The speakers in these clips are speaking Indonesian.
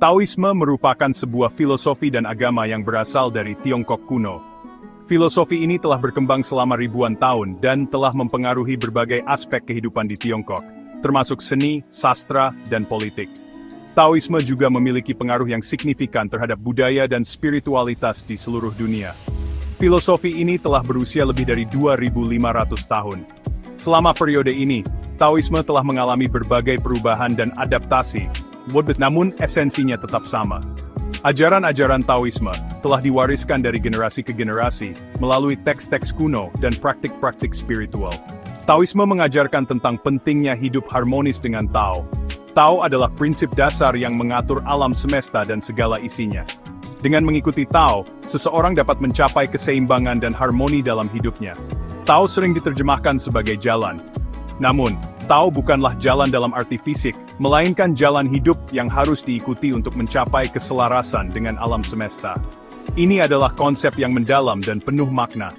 Taoisme merupakan sebuah filosofi dan agama yang berasal dari Tiongkok kuno. Filosofi ini telah berkembang selama ribuan tahun dan telah mempengaruhi berbagai aspek kehidupan di Tiongkok, termasuk seni, sastra, dan politik. Taoisme juga memiliki pengaruh yang signifikan terhadap budaya dan spiritualitas di seluruh dunia. Filosofi ini telah berusia lebih dari 2.500 tahun. Selama periode ini, Taoisme telah mengalami berbagai perubahan dan adaptasi, namun esensinya tetap sama. Ajaran-ajaran Taoisme telah diwariskan dari generasi ke generasi melalui teks-teks kuno dan praktik-praktik spiritual. Taoisme mengajarkan tentang pentingnya hidup harmonis dengan Tao. Tao adalah prinsip dasar yang mengatur alam semesta dan segala isinya. Dengan mengikuti Tao, seseorang dapat mencapai keseimbangan dan harmoni dalam hidupnya. Tao sering diterjemahkan sebagai jalan. Namun, Tao bukanlah jalan dalam arti fisik, melainkan jalan hidup yang harus diikuti untuk mencapai keselarasan dengan alam semesta. Ini adalah konsep yang mendalam dan penuh makna.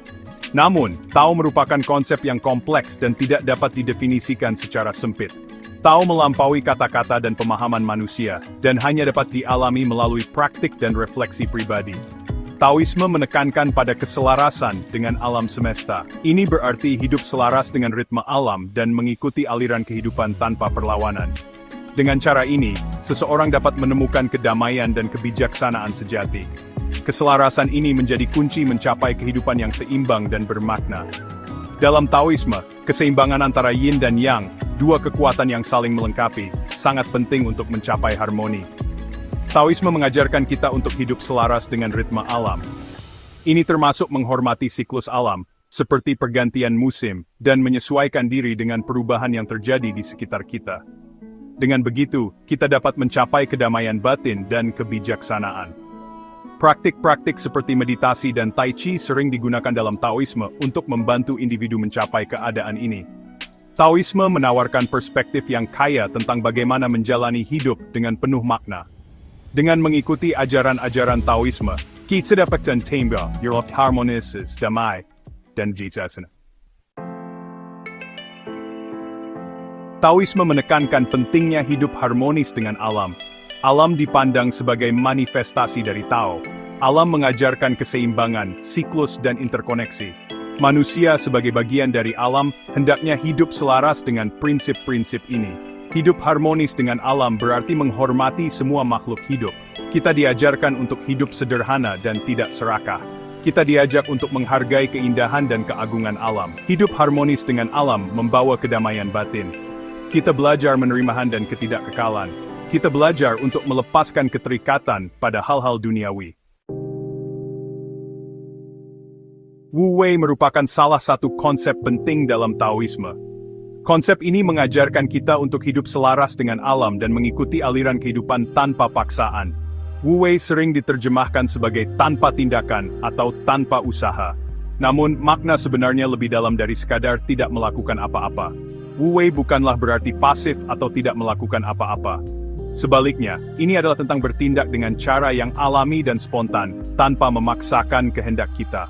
Namun, Tao merupakan konsep yang kompleks dan tidak dapat didefinisikan secara sempit. Tao melampaui kata-kata dan pemahaman manusia, dan hanya dapat dialami melalui praktik dan refleksi pribadi. Taoisme menekankan pada keselarasan dengan alam semesta. Ini berarti hidup selaras dengan ritme alam dan mengikuti aliran kehidupan tanpa perlawanan. Dengan cara ini, seseorang dapat menemukan kedamaian dan kebijaksanaan sejati. Keselarasan ini menjadi kunci mencapai kehidupan yang seimbang dan bermakna. Dalam Taoisme, keseimbangan antara yin dan yang, dua kekuatan yang saling melengkapi, sangat penting untuk mencapai harmoni. Taoisme mengajarkan kita untuk hidup selaras dengan ritme alam. Ini termasuk menghormati siklus alam, seperti pergantian musim, dan menyesuaikan diri dengan perubahan yang terjadi di sekitar kita. Dengan begitu, kita dapat mencapai kedamaian batin dan kebijaksanaan. Praktik-praktik seperti meditasi dan tai chi sering digunakan dalam Taoisme untuk membantu individu mencapai keadaan ini. Taoisme menawarkan perspektif yang kaya tentang bagaimana menjalani hidup dengan penuh makna. Dengan mengikuti ajaran-ajaran Taoisme, kita dapat mencapai hidup harmonis, damai, dan bijaksana. Taoisme menekankan pentingnya hidup harmonis dengan alam. Alam dipandang sebagai manifestasi dari Tao. Alam mengajarkan keseimbangan, siklus, dan interkoneksi. Manusia sebagai bagian dari alam, hendaknya hidup selaras dengan prinsip-prinsip ini. Hidup harmonis dengan alam berarti menghormati semua makhluk hidup. Kita diajarkan untuk hidup sederhana dan tidak serakah. Kita diajak untuk menghargai keindahan dan keagungan alam. Hidup harmonis dengan alam membawa kedamaian batin. Kita belajar menerimahan dan ketidakkekalan. Kita belajar untuk melepaskan keterikatan pada hal-hal duniawi. Wu Wei merupakan salah satu konsep penting dalam Taoisme. Konsep ini mengajarkan kita untuk hidup selaras dengan alam dan mengikuti aliran kehidupan tanpa paksaan. Wu Wei sering diterjemahkan sebagai tanpa tindakan atau tanpa usaha. Namun, makna sebenarnya lebih dalam dari sekadar tidak melakukan apa-apa. Wu Wei bukanlah berarti pasif atau tidak melakukan apa-apa. Sebaliknya, ini adalah tentang bertindak dengan cara yang alami dan spontan, tanpa memaksakan kehendak kita.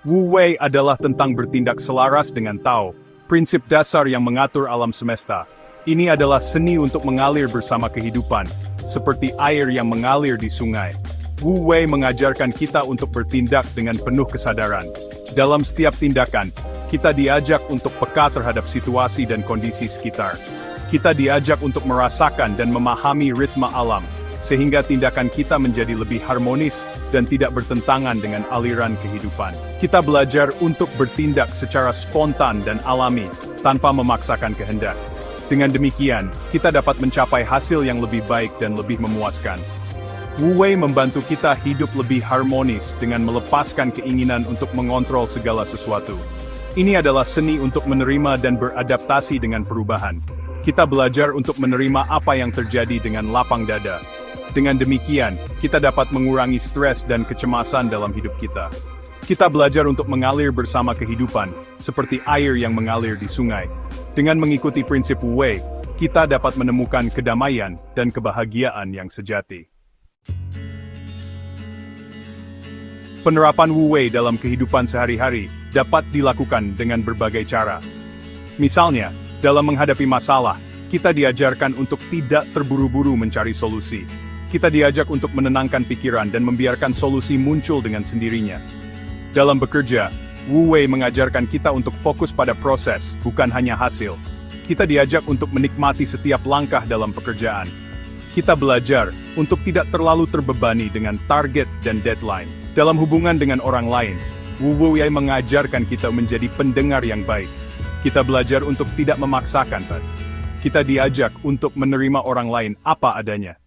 Wu Wei adalah tentang bertindak selaras dengan Tao, prinsip dasar yang mengatur alam semesta. Ini adalah seni untuk mengalir bersama kehidupan, seperti air yang mengalir di sungai. Wu Wei mengajarkan kita untuk bertindak dengan penuh kesadaran. Dalam setiap tindakan, kita diajak untuk peka terhadap situasi dan kondisi sekitar. Kita diajak untuk merasakan dan memahami ritme alam, sehingga tindakan kita menjadi lebih harmonis dan tidak bertentangan dengan aliran kehidupan. Kita belajar untuk bertindak secara spontan dan alami, tanpa memaksakan kehendak. Dengan demikian, kita dapat mencapai hasil yang lebih baik dan lebih memuaskan. Wu Wei membantu kita hidup lebih harmonis dengan melepaskan keinginan untuk mengontrol segala sesuatu. Ini adalah seni untuk menerima dan beradaptasi dengan perubahan. Kita belajar untuk menerima apa yang terjadi dengan lapang dada. Dengan demikian, kita dapat mengurangi stres dan kecemasan dalam hidup kita. Kita belajar untuk mengalir bersama kehidupan, seperti air yang mengalir di sungai. Dengan mengikuti prinsip Wu Wei, kita dapat menemukan kedamaian dan kebahagiaan yang sejati. Penerapan Wu Wei dalam kehidupan sehari-hari dapat dilakukan dengan berbagai cara. Misalnya, dalam menghadapi masalah, kita diajarkan untuk tidak terburu-buru mencari solusi. Kita diajak untuk menenangkan pikiran dan membiarkan solusi muncul dengan sendirinya. Dalam bekerja, Wu Wei mengajarkan kita untuk fokus pada proses, bukan hanya hasil. Kita diajak untuk menikmati setiap langkah dalam pekerjaan. Kita belajar untuk tidak terlalu terbebani dengan target dan deadline. Dalam hubungan dengan orang lain, Wu Wei mengajarkan kita menjadi pendengar yang baik. Kita belajar untuk tidak memaksakan. Kita diajak untuk menerima orang lain apa adanya.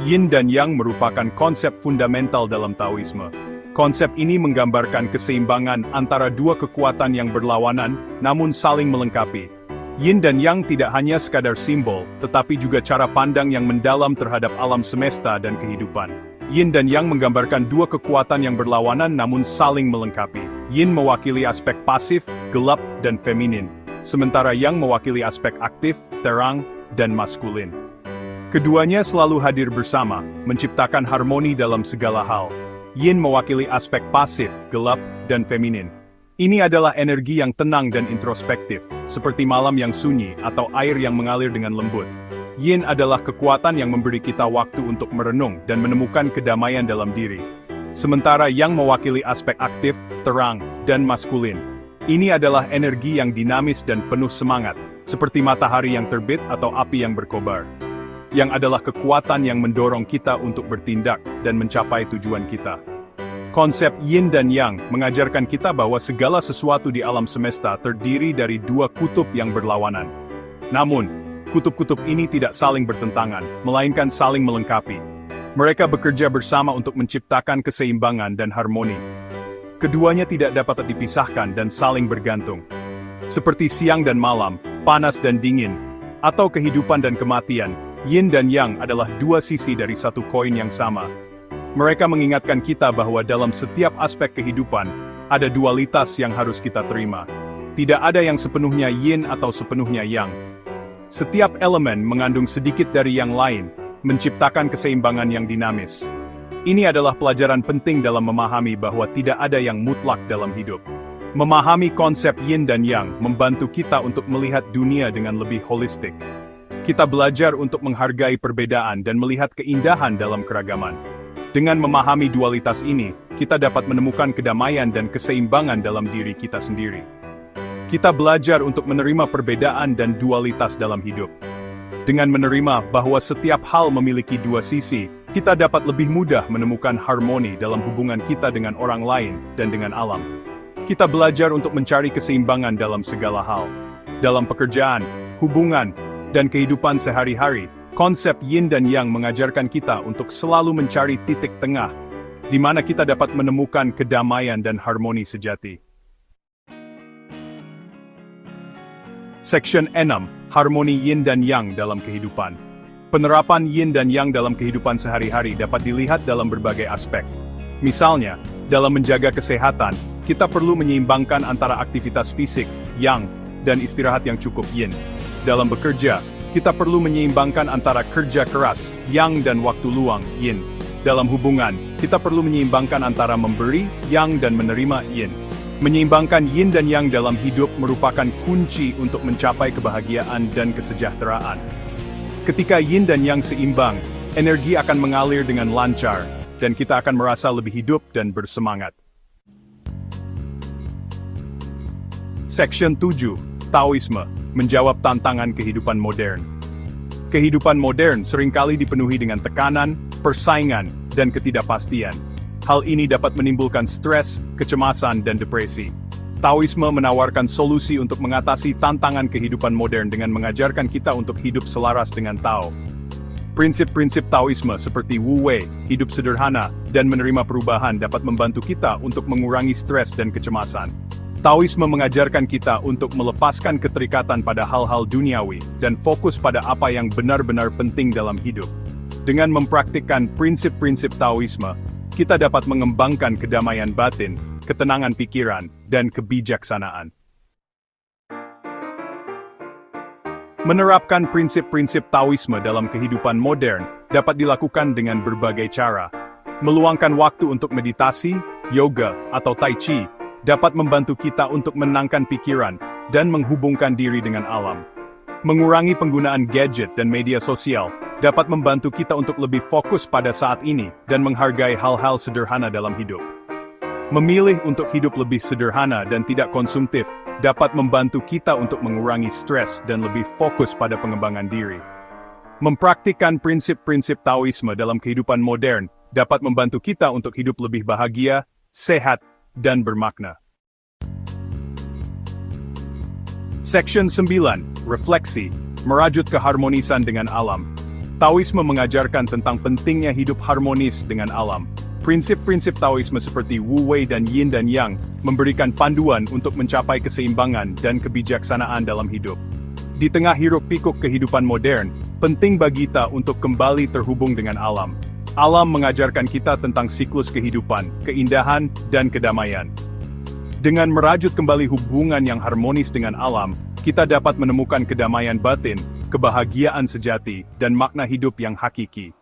Yin dan Yang merupakan konsep fundamental dalam Taoisme. Konsep ini menggambarkan keseimbangan antara dua kekuatan yang berlawanan, namun saling melengkapi. Yin dan Yang tidak hanya sekadar simbol, tetapi juga cara pandang yang mendalam terhadap alam semesta dan kehidupan. Yin dan Yang menggambarkan dua kekuatan yang berlawanan namun saling melengkapi. Yin mewakili aspek pasif, gelap, dan feminin, sementara Yang mewakili aspek aktif, terang, dan maskulin. Keduanya selalu hadir bersama, menciptakan harmoni dalam segala hal. Yin mewakili aspek pasif, gelap, dan feminin. Ini adalah energi yang tenang dan introspektif, seperti malam yang sunyi atau air yang mengalir dengan lembut. Yin adalah kekuatan yang memberi kita waktu untuk merenung dan menemukan kedamaian dalam diri. Sementara Yang mewakili aspek aktif, terang, dan maskulin. Ini adalah energi yang dinamis dan penuh semangat, seperti matahari yang terbit atau api yang berkobar. Yang adalah kekuatan yang mendorong kita untuk bertindak dan mencapai tujuan kita. Konsep Yin dan Yang mengajarkan kita bahwa segala sesuatu di alam semesta terdiri dari dua kutub yang berlawanan. Namun, kutub-kutub ini tidak saling bertentangan, melainkan saling melengkapi. Mereka bekerja bersama untuk menciptakan keseimbangan dan harmoni. Keduanya tidak dapat dipisahkan dan saling bergantung. Seperti siang dan malam, panas dan dingin, atau kehidupan dan kematian, Yin dan Yang adalah dua sisi dari satu koin yang sama. Mereka mengingatkan kita bahwa dalam setiap aspek kehidupan, ada dualitas yang harus kita terima. Tidak ada yang sepenuhnya Yin atau sepenuhnya Yang. Setiap elemen mengandung sedikit dari yang lain, menciptakan keseimbangan yang dinamis. Ini adalah pelajaran penting dalam memahami bahwa tidak ada yang mutlak dalam hidup. Memahami konsep Yin dan Yang membantu kita untuk melihat dunia dengan lebih holistik. Kita belajar untuk menghargai perbedaan dan melihat keindahan dalam keragaman. Dengan memahami dualitas ini, kita dapat menemukan kedamaian dan keseimbangan dalam diri kita sendiri. Kita belajar untuk menerima perbedaan dan dualitas dalam hidup. Dengan menerima bahwa setiap hal memiliki dua sisi, kita dapat lebih mudah menemukan harmoni dalam hubungan kita dengan orang lain dan dengan alam. Kita belajar untuk mencari keseimbangan dalam segala hal. Dalam pekerjaan, hubungan, dan kehidupan sehari-hari, konsep Yin dan Yang mengajarkan kita untuk selalu mencari titik tengah, di mana kita dapat menemukan kedamaian dan harmoni sejati. Section 6. Harmoni Yin dan Yang dalam kehidupan. Penerapan Yin dan Yang dalam kehidupan sehari-hari dapat dilihat dalam berbagai aspek. Misalnya, dalam menjaga kesehatan, kita perlu menyeimbangkan antara aktivitas fisik, Yang, dan istirahat yang cukup, Yin. Dalam bekerja, kita perlu menyeimbangkan antara kerja keras, Yang, dan waktu luang, Yin. Dalam hubungan, kita perlu menyeimbangkan antara memberi, Yang, dan menerima, Yin. Menyeimbangkan Yin dan Yang dalam hidup merupakan kunci untuk mencapai kebahagiaan dan kesejahteraan. Ketika Yin dan Yang seimbang, energi akan mengalir dengan lancar, dan kita akan merasa lebih hidup dan bersemangat. Section 7. Taoisme, menjawab tantangan kehidupan modern. Kehidupan modern seringkali dipenuhi dengan tekanan, persaingan, dan ketidakpastian. Hal ini dapat menimbulkan stres, kecemasan, dan depresi. Taoisme menawarkan solusi untuk mengatasi tantangan kehidupan modern dengan mengajarkan kita untuk hidup selaras dengan Tao. Prinsip-prinsip Taoisme seperti Wu Wei, hidup sederhana, dan menerima perubahan dapat membantu kita untuk mengurangi stres dan kecemasan. Taoisme mengajarkan kita untuk melepaskan keterikatan pada hal-hal duniawi dan fokus pada apa yang benar-benar penting dalam hidup. Dengan mempraktikkan prinsip-prinsip Taoisme, kita dapat mengembangkan kedamaian batin, ketenangan pikiran, dan kebijaksanaan. Menerapkan prinsip-prinsip Taoisme dalam kehidupan modern dapat dilakukan dengan berbagai cara. Meluangkan waktu untuk meditasi, yoga, atau tai chi dapat membantu kita untuk menenangkan pikiran dan menghubungkan diri dengan alam. Mengurangi penggunaan gadget dan media sosial dapat membantu kita untuk lebih fokus pada saat ini dan menghargai hal-hal sederhana dalam hidup. Memilih untuk hidup lebih sederhana dan tidak konsumtif dapat membantu kita untuk mengurangi stres dan lebih fokus pada pengembangan diri. Mempraktikkan prinsip-prinsip Taoisme dalam kehidupan modern dapat membantu kita untuk hidup lebih bahagia, sehat, dan bermakna. Section 9, Refleksi, merajut keharmonisan dengan alam. Taoisme mengajarkan tentang pentingnya hidup harmonis dengan alam. Prinsip-prinsip Taoisme seperti Wu Wei dan Yin dan Yang memberikan panduan untuk mencapai keseimbangan dan kebijaksanaan dalam hidup. Di tengah hiruk-pikuk kehidupan modern, penting bagi kita untuk kembali terhubung dengan alam. Alam mengajarkan kita tentang siklus kehidupan, keindahan, dan kedamaian. Dengan merajut kembali hubungan yang harmonis dengan alam, kita dapat menemukan kedamaian batin, kebahagiaan sejati, dan makna hidup yang hakiki.